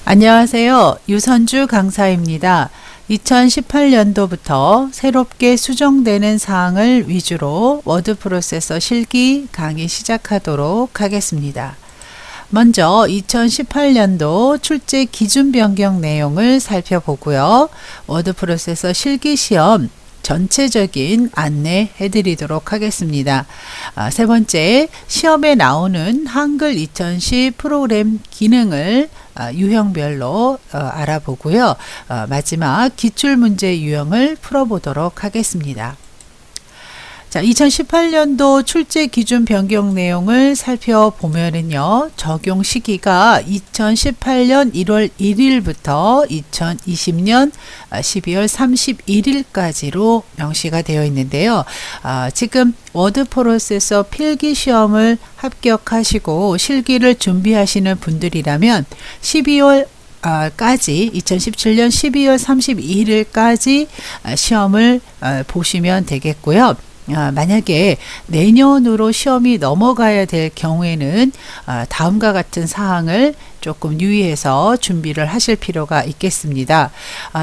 안녕하세요. 유선주 강사입니다. 2018년도부터 새롭게 수정되는 사항을 위주로 워드 프로세서 실기 강의 시작하도록 하겠습니다. 먼저 2018년도 출제 기준 변경 내용을 살펴보고요. 워드 프로세서 실기 시험 전체적인 안내해 드리도록 하겠습니다. 세 번째, 시험에 나오는 한글 2010 프로그램 기능을 유형별로 알아보고요. 마지막 기출문제 유형을 풀어보도록 하겠습니다. 자, 2018년도 출제 기준 변경 내용을 살펴보면은요, 적용 시기가 2018년 1월 1일부터 2020년 12월 31일까지로 명시가 되어 있는데요. 지금 워드 프로세서 필기 시험을 합격하시고 실기를 준비하시는 분들이라면 12월 까지 2017년 12월 31일까지 시험을 보시면 되겠고요. 만약에 내년으로 시험이 넘어가야 될 경우에는 다음과 같은 사항을 조금 유의해서 준비를 하실 필요가 있겠습니다.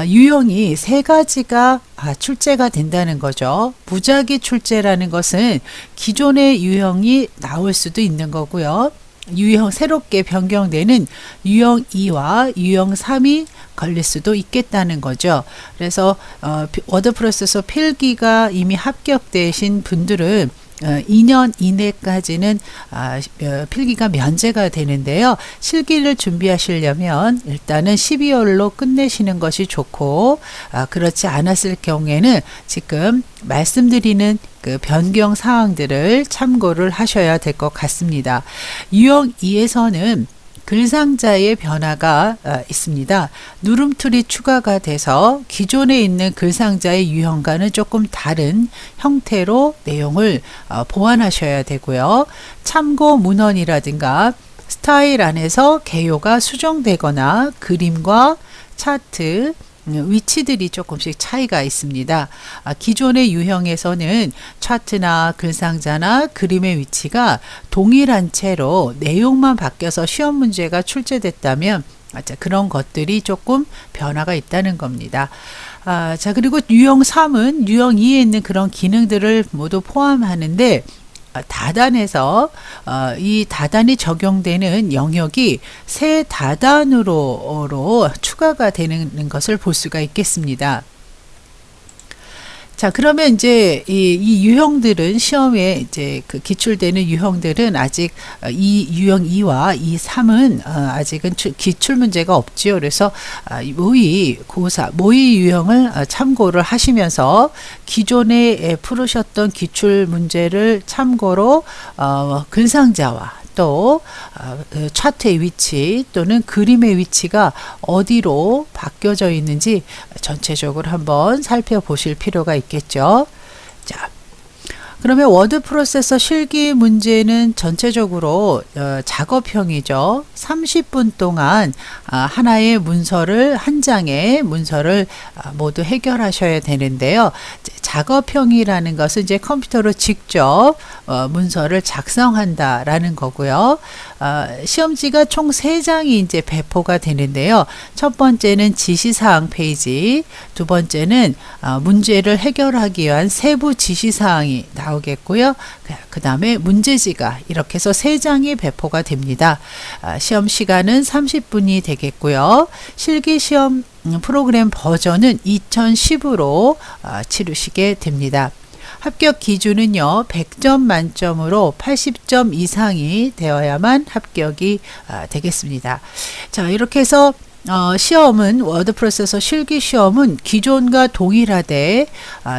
유형이 세 가지가 출제가 된다는 거죠. 무작위 출제라는 것은 기존의 유형이 나올 수도 있는 거고요. 유형 새롭게 변경되는 유형 2와 유형 3이 걸릴 수도 있겠다는 거죠. 그래서 워드 프로세서 필기가 이미 합격되신 분들은 2년 이내까지는 필기가 면제가 되는데요. 실기를 준비하시려면 일단은 12월로 끝내시는 것이 좋고, 그렇지 않았을 경우에는 지금 말씀드리는 그 변경 사항들을 참고를 하셔야 될 것 같습니다. 유형 2에서는 글상자의 변화가 있습니다. 누름툴이 추가가 돼서 기존에 있는 글상자의 유형과는 조금 다른 형태로 내용을 보완하셔야 되고요. 참고 문헌이라든가 스타일 안에서 개요가 수정되거나 그림과 차트, 위치들이 조금씩 차이가 있습니다. 기존의 유형에서는 차트나 글상자나 그림의 위치가 동일한 채로 내용만 바뀌어서 시험 문제가 출제됐다면 그런 것들이 조금 변화가 있다는 겁니다. 자, 그리고 유형 3은 유형 2에 있는 그런 기능들을 모두 포함하는데, 다단에서 이 다단이 적용되는 영역이 새 다단으로 추가가 되는 것을 볼 수가 있겠습니다. 자, 그러면 이제 이 유형들은 시험에 이제 그 기출되는 유형들은 아직 이 유형 2와 이 3은 아직은 기출 문제가 없지요. 그래서 모의 유형을 참고를 하시면서 기존에 풀으셨던 기출 문제를 참고로 글상자와 또 차트의 위치 또는 그림의 위치가 어디로 바뀌어져 있는지 전체적으로 한번 살펴보실 필요가 있겠죠. 자, 그러면 워드 프로세서 실기 문제는 전체적으로 작업형이죠. 30분 동안 하나의 문서를, 한 장의 문서를 모두 해결하셔야 되는데요. 작업형이라는 것은 이제 컴퓨터로 직접 문서를 작성한다라는 거고요. 시험지가 총 3장이 이제 배포가 되는데요. 첫 번째는 지시사항 페이지, 두 번째는 문제를 해결하기 위한 세부 지시사항이 나오겠고요. 그 다음에 문제지가 이렇게 해서 3장이 배포가 됩니다. 시험 시간은 30분이 되겠고요. 실기시험 프로그램 버전은 2010으로 치르시게 됩니다. 합격 기준은요, 100점 만점으로 80점 이상이 되어야만 합격이 되겠습니다. 자, 이렇게 해서 시험은 워드 프로세서 실기 시험은 기존과 동일하되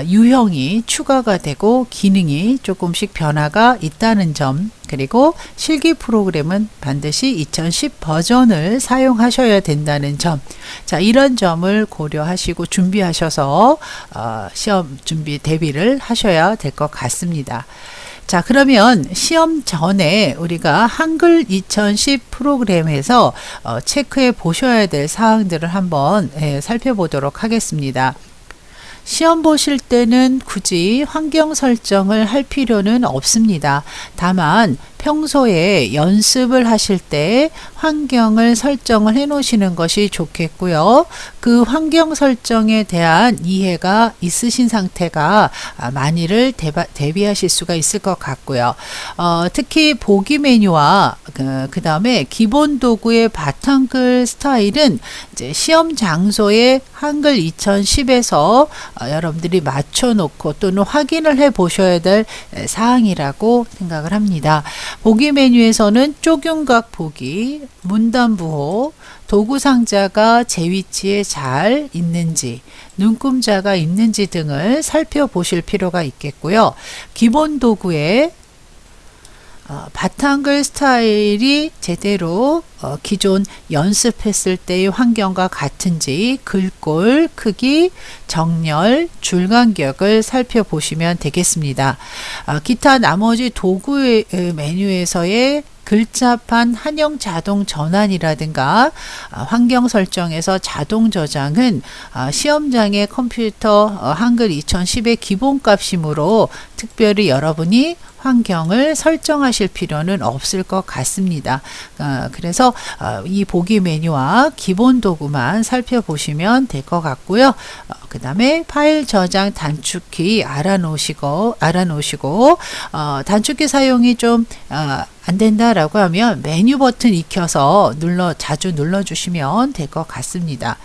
유형이 추가가 되고 기능이 조금씩 변화가 있다는 점, 그리고 실기 프로그램은 반드시 2010 버전을 사용하셔야 된다는 점, 자, 이런 점을 고려하시고 준비하셔서 시험 준비 대비를 하셔야 될 것 같습니다. 자, 그러면 시험 전에 우리가 한글 2010 프로그램에서 체크해 보셔야 될 사항들을 한번 살펴보도록 하겠습니다. 시험 보실 때는 굳이 환경 설정을 할 필요는 없습니다. 다만 평소에 연습을 하실 때 환경을 설정을 해 놓으시는 것이 좋겠고요. 그 환경 설정에 대한 이해가 있으신 상태가 많이를 대비하실 수가 있을 것 같고요. 특히 보기 메뉴와 그 다음에 기본 도구의 바탕글 스타일은 이제 시험 장소에 한글 2010에서 여러분들이 맞춰놓고 또는 확인을 해 보셔야 될 사항이라고 생각을 합니다. 보기 메뉴에서는 쪼균각 보기, 문단부호, 도구 상자가 제 위치에 잘 있는지, 눈금자가 있는지 등을 살펴보실 필요가 있겠고요. 기본 도구에 바탕글 스타일이 제대로 기존 연습했을 때의 환경과 같은지 글꼴 크기, 정렬, 줄 간격을 살펴보시면 되겠습니다. 기타 나머지 도구의 메뉴에서의 글자판 한영 자동 전환이라든가 환경 설정에서 자동 저장은 시험장의 컴퓨터 한글 2010의 기본값이므로 특별히 여러분이 환경을 설정하실 필요는 없을 것 같습니다. 그래서 이 보기 메뉴와 기본 도구만 살펴보시면 될 것 같고요. 그 다음에 파일 저장 단축키 알아놓으시고 단축키 사용이 좀 안 된다라고 하면 메뉴 버튼 익혀서 자주 눌러주시면 될 것 같습니다.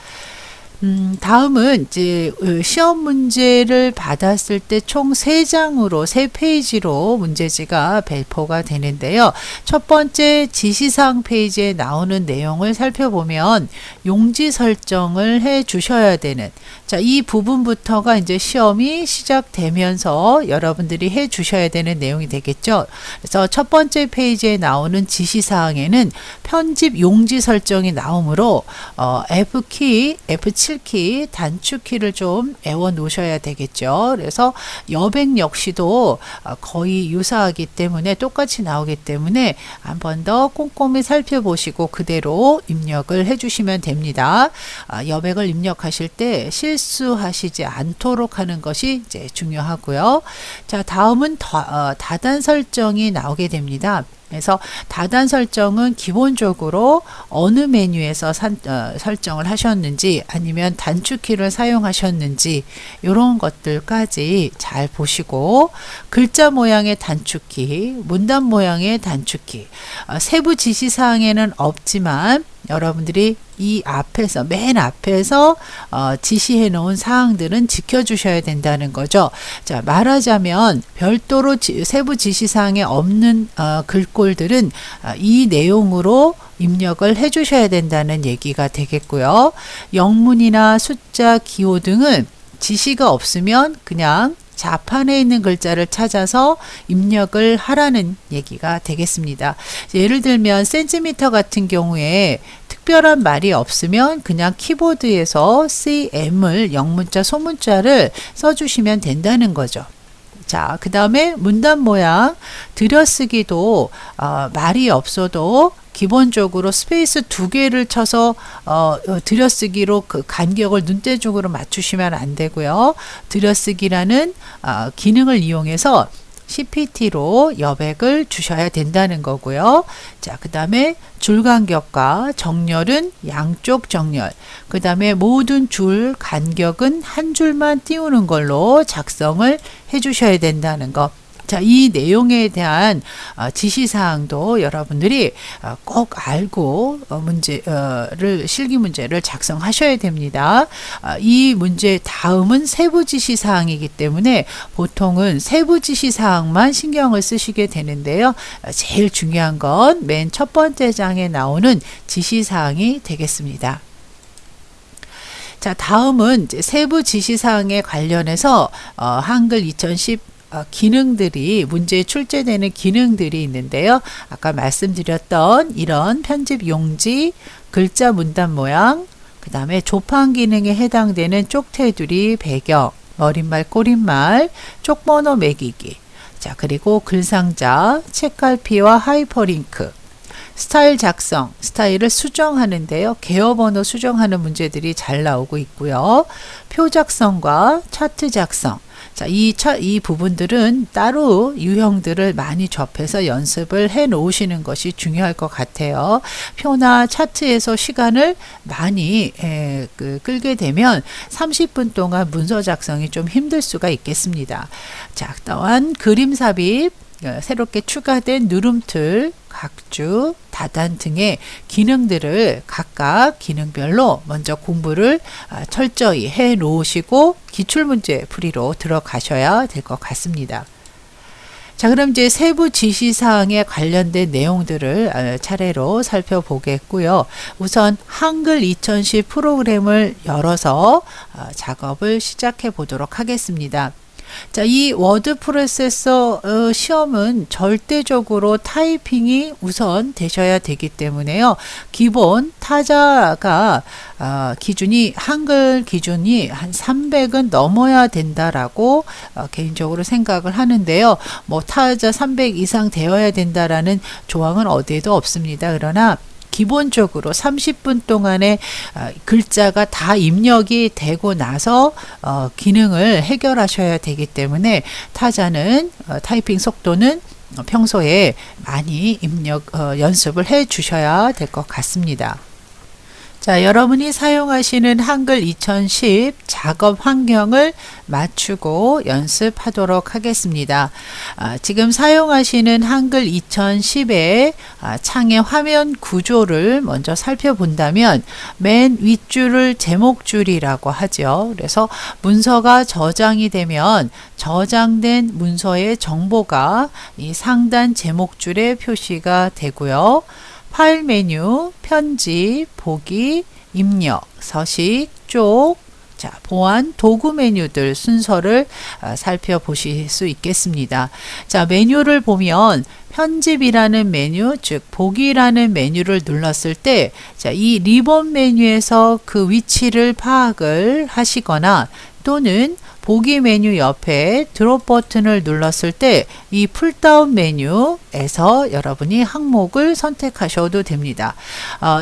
다음은 이제 시험 문제를 받았을 때 총 3장으로 3페이지로 문제지가 배포가 되는데요. 첫 번째 지시사항 페이지에 나오는 내용을 살펴보면 용지 설정을 해 주셔야 되는, 자, 이 부분부터가 이제 시험이 시작되면서 여러분들이 해 주셔야 되는 내용이 되겠죠. 그래서 첫 번째 페이지에 나오는 지시사항에는 편집 용지 설정이 나오므로 F키, F7키, 단축키를 좀 외워 놓으셔야 되겠죠. 그래서 여백 역시도 거의 유사하기 때문에 똑같이 나오기 때문에 한 번 더 꼼꼼히 살펴보시고 그대로 입력을 해주시면 됩니다. 여백을 입력하실 때 실수하시지 않도록 하는 것이 이제 중요하고요. 자, 다음은 다단 설정이 나오게 됩니다. 그래서 다단 설정은 기본적으로 어느 메뉴에서 설정을 하셨는지 아니면 단축키를 사용하셨는지 이런 것들까지 잘 보시고, 글자 모양의 단축키, 문단 모양의 단축키, 세부 지시사항에는 없지만 여러분들이 이 앞에서 맨 앞에서 지시해 놓은 사항들은 지켜주셔야 된다는 거죠. 자, 말하자면 별도로 세부 지시사항에 없는 글꼴들은 이 내용으로 입력을 해 주셔야 된다는 얘기가 되겠고요. 영문이나 숫자, 기호 등은 지시가 없으면 그냥 자판에 있는 글자를 찾아서 입력을 하라는 얘기가 되겠습니다. 예를 들면 센티미터 같은 경우에 특별한 말이 없으면 그냥 키보드에서 CM을 영문자, 소문자를 써주시면 된다는 거죠. 자, 그 다음에 문단 모양 들여쓰기도 말이 없어도 기본적으로 스페이스 2개를 쳐서 들여쓰기로 그 간격을 눈대중으로 맞추시면 안 되고요. 들여쓰기라는 기능을 이용해서 CPT로 여백을 주셔야 된다는 거고요. 자, 그 다음에 줄 간격과 정렬은 양쪽 정렬, 그 다음에 모든 줄 간격은 한 줄만 띄우는 걸로 작성을 해 주셔야 된다는 거. 자, 이 내용에 대한 지시사항도 여러분들이 꼭 알고 실기 문제를 작성하셔야 됩니다. 이 문제 다음은 세부 지시사항이기 때문에 보통은 세부 지시사항만 신경을 쓰시게 되는데요. 제일 중요한 건 맨 첫 번째 장에 나오는 지시사항이 되겠습니다. 자, 다음은 이제 세부 지시사항에 관련해서 한글 2010 기능들이 문제에 출제되는 기능들이 있는데요. 아까 말씀드렸던 이런 편집 용지, 글자 문단 모양, 그 다음에 조판 기능에 해당되는 쪽테두리 배경, 머릿말, 꼬릿말, 쪽번호 매기기, 자, 그리고 글상자, 책갈피와 하이퍼링크, 스타일 작성, 스타일을 수정하는데요. 개요번호 수정하는 문제들이 잘 나오고 있고요. 표 작성과 차트 작성. 자, 이 부분들은 따로 유형들을 많이 접해서 연습을 해 놓으시는 것이 중요할 것 같아요. 표나 차트에서 시간을 많이 끌게 되면 30분 동안 문서 작성이 좀 힘들 수가 있겠습니다. 자, 또한 그림 삽입, 새롭게 추가된 누름틀, 각주, 다단 등의 기능들을 각각 기능별로 먼저 공부를 철저히 해 놓으시고 기출문제 풀이로 들어가셔야 될 것 같습니다. 자, 그럼 이제 세부 지시사항에 관련된 내용들을 차례로 살펴보겠고요. 우선 한글 2010 프로그램을 열어서 작업을 시작해 보도록 하겠습니다. 자, 이 워드 프로세서 시험은 절대적으로 타이핑이 우선 되셔야 되기 때문에요. 기본 타자가 기준이 한글 기준이 한 300은 넘어야 된다라고 개인적으로 생각을 하는데요. 뭐 타자 300 이상 되어야 된다라는 조항은 어디에도 없습니다. 그러나 기본적으로 30분 동안에 글자가 다 입력이 되고 나서 기능을 해결하셔야 되기 때문에 타자는 타이핑 속도는 평소에 많이 연습을 해 주셔야 될 것 같습니다. 자, 여러분이 사용하시는 한글 2010 작업 환경을 맞추고 연습하도록 하겠습니다. 지금 사용하시는 한글 2010의 창의 화면 구조를 먼저 살펴본다면 맨 윗줄을 제목줄이라고 하죠. 그래서 문서가 저장이 되면 저장된 문서의 정보가 이 상단 제목줄에 표시가 되고요. 파일 메뉴, 편집, 보기, 입력, 서식, 쪽, 자, 보안, 도구 메뉴들 순서를 살펴보실 수 있겠습니다. 자, 메뉴를 보면 편집이라는 메뉴, 즉 보기라는 메뉴를 눌렀을 때, 자, 이 리본 메뉴에서 그 위치를 파악을 하시거나 또는 보기 메뉴 옆에 드롭 버튼을 눌렀을 때 이 풀다운 메뉴에서 여러분이 항목을 선택하셔도 됩니다.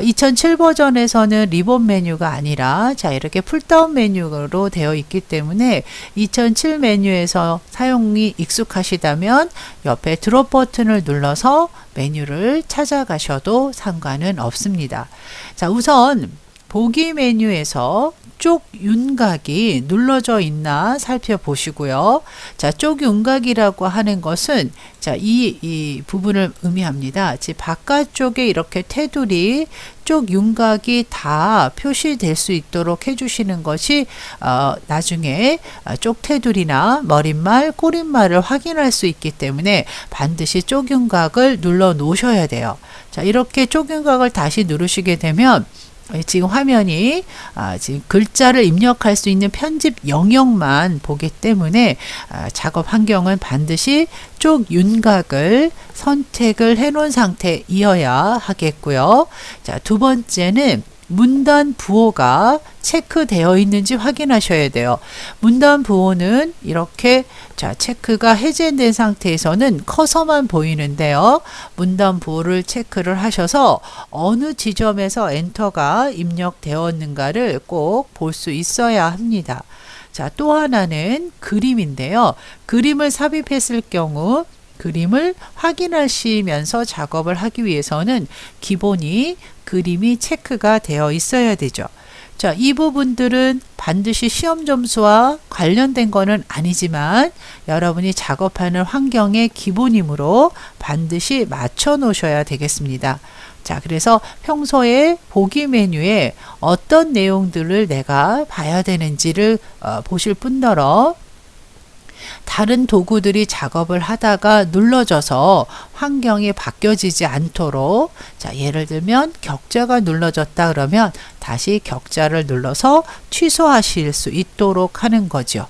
2007 버전에서는 리본 메뉴가 아니라 자, 이렇게 풀다운 메뉴로 되어 있기 때문에 2007 메뉴에서 사용이 익숙하시다면 옆에 드롭 버튼을 눌러서 메뉴를 찾아가셔도 상관은 없습니다. 자, 우선 보기 메뉴에서 쪽 윤곽이 눌러져 있나 살펴보시고요. 자, 쪽 윤곽이라고 하는 것은 자, 이 부분을 의미합니다. 즉 바깥쪽에 이렇게 테두리 쪽 윤곽이 다 표시될 수 있도록 해주시는 것이 나중에 쪽 테두리나 머릿말, 꼬릿말을 확인할 수 있기 때문에 반드시 쪽 윤곽을 눌러 놓으셔야 돼요. 자, 이렇게 쪽 윤곽을 다시 누르시게 되면 지금 화면이 지금 글자를 입력할 수 있는 편집 영역만 보기 때문에 작업 환경은 반드시 쪽 윤곽을 선택을 해 놓은 상태이어야 하겠고요. 자, 두 번째는 문단 부호가 체크되어 있는지 확인하셔야 돼요. 문단 부호는 이렇게 자, 체크가 해제된 상태에서는 커서만 보이는데요. 문단 부호를 체크를 하셔서 어느 지점에서 엔터가 입력되었는가를 꼭 볼 수 있어야 합니다. 자, 또 하나는 그림인데요. 그림을 삽입했을 경우 그림을 확인하시면서 작업을 하기 위해서는 기본이 그림이 체크가 되어 있어야 되죠. 자, 이 부분들은 반드시 시험 점수와 관련된 거는 아니지만 여러분이 작업하는 환경의 기본이므로 반드시 맞춰 놓으셔야 되겠습니다. 자, 그래서 평소에 보기 메뉴에 어떤 내용들을 내가 봐야 되는지를 보실 뿐더러 다른 도구들이 작업을 하다가 눌러져서 환경이 바뀌어지지 않도록 자, 예를 들면 격자가 눌러졌다 그러면 다시 격자를 눌러서 취소하실 수 있도록 하는 거죠.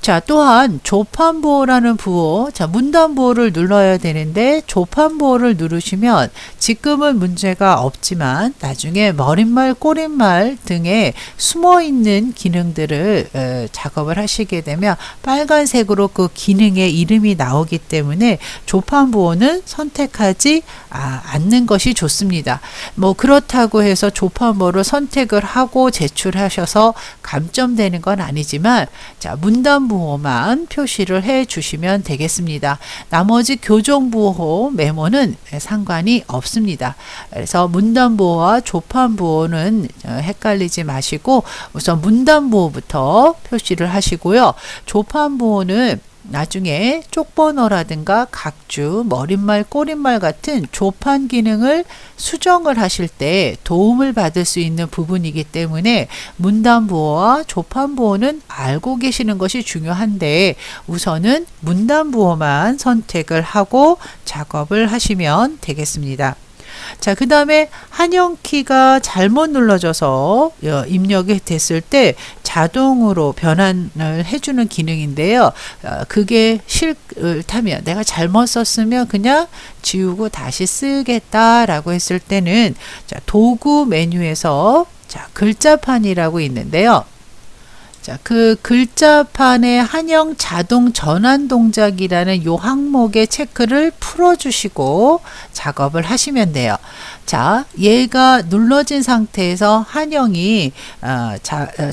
자, 또한 조판부호라는 부호, 자, 문단부호를 눌러야 되는데 조판부호를 누르시면 지금은 문제가 없지만 나중에 머릿말, 꼬릿말 등에 숨어있는 기능들을 작업을 하시게 되면 빨간색으로 그 기능의 이름이 나오기 때문에 조판부호는 선택하지 않는 것이 좋습니다. 뭐 그렇다고 해서 조판부호를 선택을 하고 제출하셔서 감점되는 건 아니지만 자, 문단부호 문단부호만 표시를 해 주시면 되겠습니다. 나머지 교정부호 메모는 상관이 없습니다. 그래서 문단부호와 조판부호는 헷갈리지 마시고 우선 문단부호부터 표시를 하시고요. 조판부호는 나중에 쪽번호라든가 각주, 머릿말, 꼬릿말 같은 조판 기능을 수정을 하실 때 도움을 받을 수 있는 부분이기 때문에 문단부호와 조판부호는 알고 계시는 것이 중요한데 우선은 문단부호만 선택을 하고 작업을 하시면 되겠습니다. 자, 그 다음에 한영키가 잘못 눌러져서 입력이 됐을 때 자동으로 변환을 해주는 기능인데요. 그게 싫다면 내가 잘못 썼으면 그냥 지우고 다시 쓰겠다라고 했을 때는 자, 도구 메뉴에서 자, 글자판이라고 있는데요. 자, 그 글자판의 한영 자동 전환 동작이라는 요 항목의 체크를 풀어주시고 작업을 하시면 돼요. 자, 얘가 눌러진 상태에서 한영이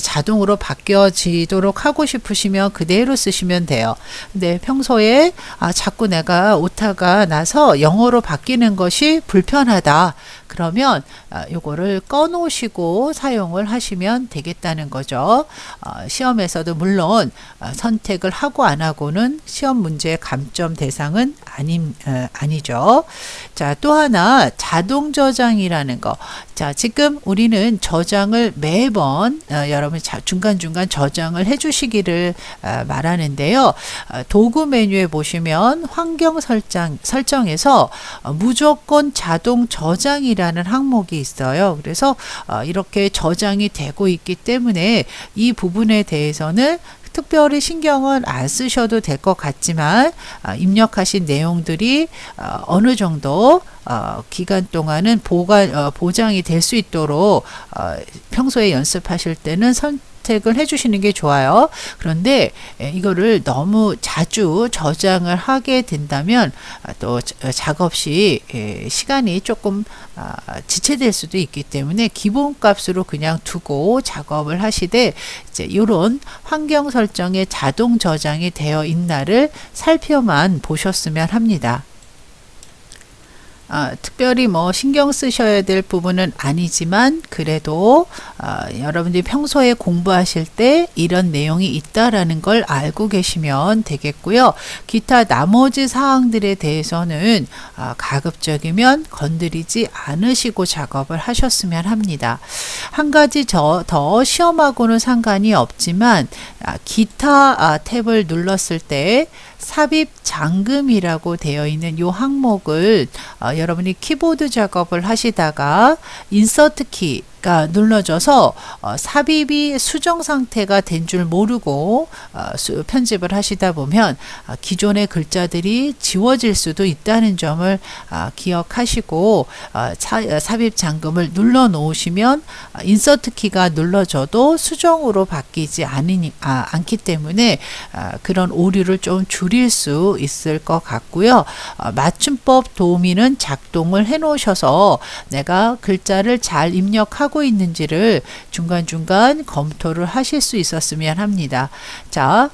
자동으로 바뀌어지도록 하고 싶으시면 그대로 쓰시면 돼요. 근데 평소에 자꾸 내가 오타가 나서 영어로 바뀌는 것이 불편하다. 그러면 요거를 꺼놓으시고 사용을 하시면 되겠다는 거죠. 시험에서도 물론 선택을 하고 안 하고는 시험 문제의 감점 대상은 아니죠. 자, 또 하나 자동 저장이라는 거. 자, 지금 우리는 저장을 매번 여러분이 중간중간 저장을 해주시기를 말하는데요. 도구 메뉴에 보시면 환경 설정에서 무조건 자동 저장이라는 항목이 있어요. 그래서 이렇게 저장이 되고 있기 때문에 이 부분에 대해서는 특별히 신경을 안 쓰셔도 될 것 같지만 입력하신 내용들이 어느 정도 기간 동안은 보장이 될 수 있도록 평소에 연습하실 때는 선택을 해주시는 게 좋아요. 그런데 이거를 너무 자주 저장을 하게 된다면 또 작업 시 시간이 조금 지체될 수도 있기 때문에 기본값으로 그냥 두고 작업을 하시되 이제 이런 환경 설정에 자동 저장이 되어 있나를 살펴만 보셨으면 합니다. 특별히 뭐 신경 쓰셔야 될 부분은 아니지만 그래도 여러분들이 평소에 공부하실 때 이런 내용이 있다라는 걸 알고 계시면 되겠고요. 기타 나머지 사항들에 대해서는 가급적이면 건드리지 않으시고 작업을 하셨으면 합니다. 한 가지 더 시험하고는 상관이 없지만 기타 탭을 눌렀을 때 삽입 잠금이라고 되어 있는 이 항목을 여러분이 키보드 작업을 하시다가 인서트 키가 눌러져서 삽입이 수정 상태가 된 줄 모르고 편집을 하시다 보면 기존의 글자들이 지워질 수도 있다는 점을 기억하시고 삽입 잠금을 눌러 놓으시면 인서트 키가 눌러져도 수정으로 바뀌지 않기 때문에 그런 오류를 좀 줄일 수 있을 것 같고요. 맞춤법 도우미는 작동을 해 놓으셔서 내가 글자를 잘 입력하고 있는지를 중간중간 검토를 하실 수 있었으면 합니다. 자,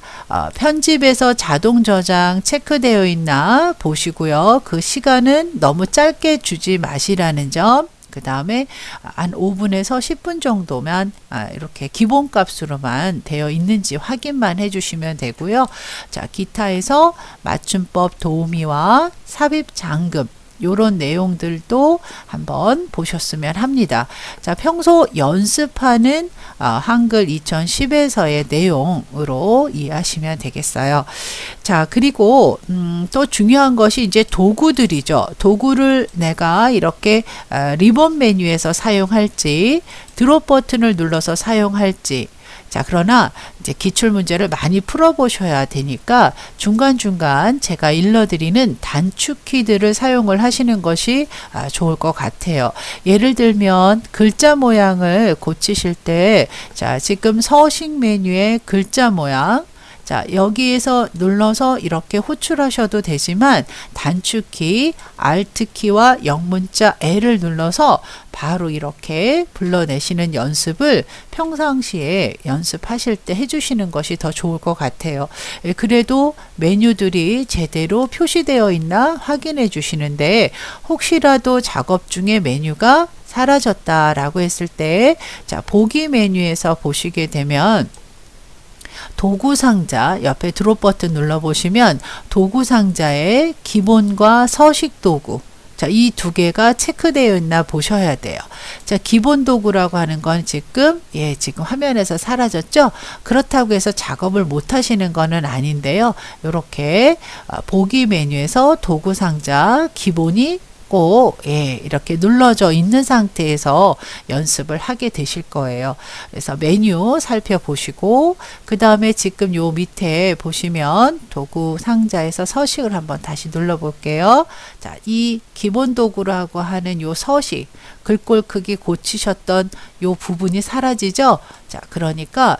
편집에서 자동 저장 체크되어 있나 보시고요. 그 시간은 너무 짧게 주지 마시라는 점. 그 다음에 한 5분에서 10분 정도만 이렇게 기본값으로만 되어 있는지 확인만 해주시면 되고요. 자, 기타에서 맞춤법 도우미와 삽입 잠금 요런 내용들도 한번 보셨으면 합니다. 자, 평소 연습하는 한글 2010에서의 내용으로 이해하시면 되겠어요. 자, 그리고 또 중요한 것이 이제 도구들이죠. 도구를 내가 이렇게 리본 메뉴에서 사용할지 드롭 버튼을 눌러서 사용할지 자, 그러나 이제 기출 문제를 많이 풀어보셔야 되니까 중간중간 제가 일러드리는 단축 키들을 사용을 하시는 것이 좋을 것 같아요. 예를 들면 글자 모양을 고치실 때 자, 지금 서식 메뉴의 글자 모양 자, 여기에서 눌러서 이렇게 호출하셔도 되지만 단축키 Alt키와 영문자 L을 눌러서 바로 이렇게 불러내시는 연습을 평상시에 연습하실 때 해주시는 것이 더 좋을 것 같아요. 그래도 메뉴들이 제대로 표시되어 있나 확인해 주시는데 혹시라도 작업 중에 메뉴가 사라졌다라고 했을 때, 자, 보기 메뉴에서 보시게 되면 도구 상자 옆에 드롭 버튼 눌러 보시면 도구 상자에 기본과 서식 도구, 자, 이 두 개가 체크되어 있나 보셔야 돼요. 자, 기본 도구라고 하는 건 지금 지금 화면에서 사라졌죠? 그렇다고 해서 작업을 못 하시는 거는 아닌데요. 이렇게 보기 메뉴에서 도구 상자 기본이 꼭 이렇게 눌러져 있는 상태에서 연습을 하게 되실 거예요. 그래서 메뉴 살펴보시고 그 다음에 지금 요 밑에 보시면 도구 상자에서 서식을 한번 다시 눌러 볼게요. 자, 이 기본 도구라고 하는 요 서식, 글꼴 크기 고치셨던 요 부분이 사라지죠. 자, 그러니까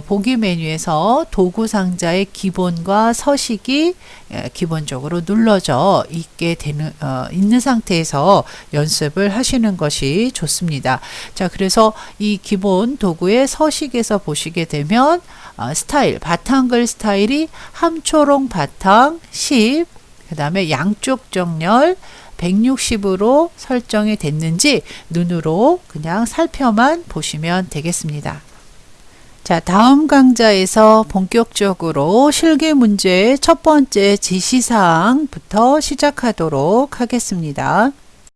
보기 메뉴에서 도구 상자의 기본과 서식이 기본적으로 눌러져 있게 되는 있는 상태에서 연습을 하시는 것이 좋습니다. 자, 그래서 이 기본 도구의 서식에서 보시게 되면 스타일, 바탕글 스타일이 함초롱 바탕 10, 그 다음에 양쪽 정렬 160으로 설정이 됐는지 눈으로 그냥 살펴만 보시면 되겠습니다. 자, 다음 강좌에서 본격적으로 실기 문제의 첫 번째 지시사항부터 시작하도록 하겠습니다.